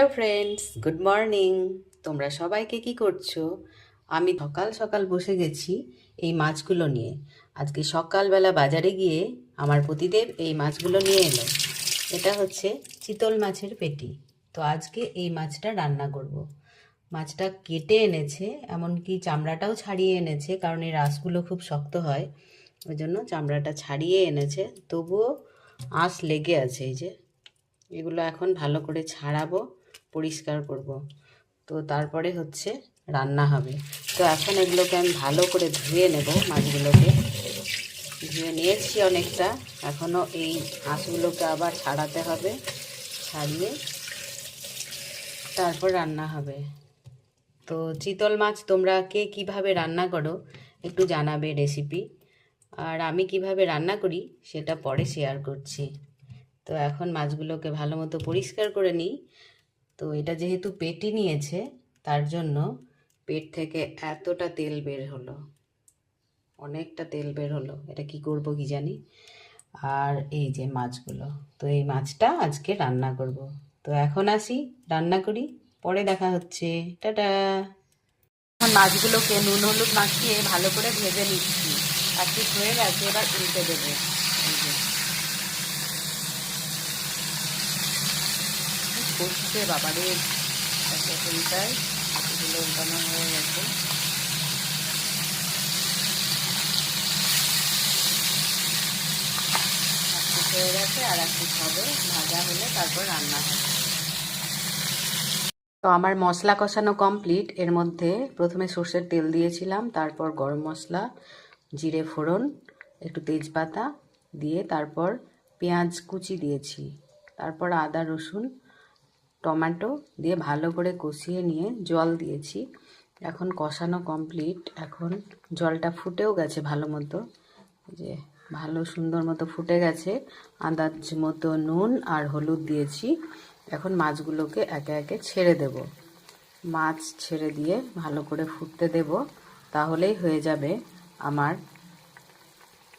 Hello friends, good morning. তোমরা সবাইকে কি করছো? আমি সকাল সকাল বসে গেছি এই মাছগুলো নিয়ে। আজকে সকালবেলা বাজারে গিয়ে আমার পতিদেব এই মাছগুলো নিয়ে এলো। এটা হচ্ছে চিতল মাছের পেটি। তো আজকে এই মাছটা রান্না করব। মাছটা কেটে এনেছে, এমনকি চামড়াটাও ছাড়িয়ে এনেছে, কারণ এই রাসগুলো খুব শক্ত হয়, ওই জন্য চামড়াটা ছাড়িয়ে এনেছে। তবুও আঁশ লেগে আছে। এই যে এগুলো এখন ভালো করে ছাড়াবো, পরিষ্কার করব। তো তারপরে হচ্ছে রান্না হবে। তো এখন এগুলোকে আমি ভালো করে ধুয়ে নেব। মাছগুলোকে ধুয়ে নিয়েছি অনেকটা, এখনও এই আঁশগুলোকে আবার ছাড়াতে হবে। ছাড়িয়ে তারপর রান্না হবে। তো চিতল মাছ তোমরা কে কীভাবে রান্না করো একটু জানাবে রেসিপি। আর আমি কিভাবে রান্না করি সেটা পরে শেয়ার করছি। তো এখন মাছগুলোকে ভালো মতো পরিষ্কার করে নিই। তো এটা যেহেতু পেটি নিয়েছে, তার জন্য পেট থেকে এতটা তেল বের হলো, অনেকটা তেল বের হলো। এটা কি করব কি জানি। আর এই যে মাছগুলো, তো এই মাছটা আজকে রান্না করব। তো এখন আসি, রান্না করি, পরে দেখা হচ্ছে। টাটা। এখন মাছগুলোকে নুন হলুদ মাখিয়ে ভালো করে ভেজে নিচ্ছি। আর ঠিক হয়ে গেছে, এবার উল্টে দেবো। এই যে করছে বাবারে, উল্টায়, এগুলো উল্টানো হয়ে গেছে। হয়ে গেছে, আর একটু হবে, ভাজা হলে তারপর রান্না হবে। তো আমার মশলা কষানো কমপ্লিট। এর মধ্যে প্রথমে সর্ষের তেল দিয়েছিলাম, তারপর গরম মশলা, জিরে ফোড়ন, একটু তেজপাতা দিয়ে তারপর পেঁয়াজ কুচি দিয়েছি, তারপর আদা রসুন টমেটো দিয়ে ভালো করে কষিয়ে নিয়ে জল দিয়েছি। এখন কষানো কমপ্লিট। এখন জলটা ফুটেও গেছে ভালো মতো, যে ভালো সুন্দর মতো ফুটে গেছে। আন্দাজ মতো নুন আর হলুদ দিয়েছি। এখন মাছগুলোকে একে একে ছেড়ে দেব। মাছ ছেড়ে দিয়ে ভালো করে ফুটতে দেব, তাহলেই হয়ে যাবে আমার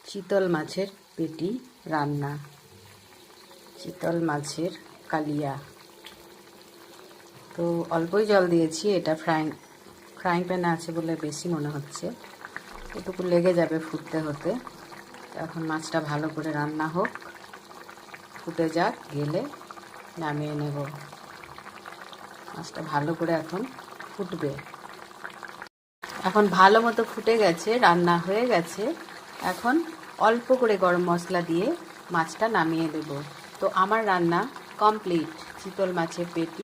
চিতল মাছের পেটি রান্না, চিতল মাছের কালিয়া। তো অল্পই জল দিয়েছি, এটা ফ্রাইং প্যানে আছে বলে বেশি মনে হচ্ছে, এটুকু লেগে যাবে ফুটতে হতে। এখন মাছটা ভালো করে রান্না হোক, ফুটে যাক, গেলে নামিয়ে নেব। মাছটা ভালো করে এখন ফুটবে। এখন ভালো মতো ফুটে গেছে, রান্না হয়ে গেছে। এখন অল্প করে গরম মশলা দিয়ে মাছটা নামিয়ে দেব। তো আমার রান্না কমপ্লিট, চিতল মাছের পেটি।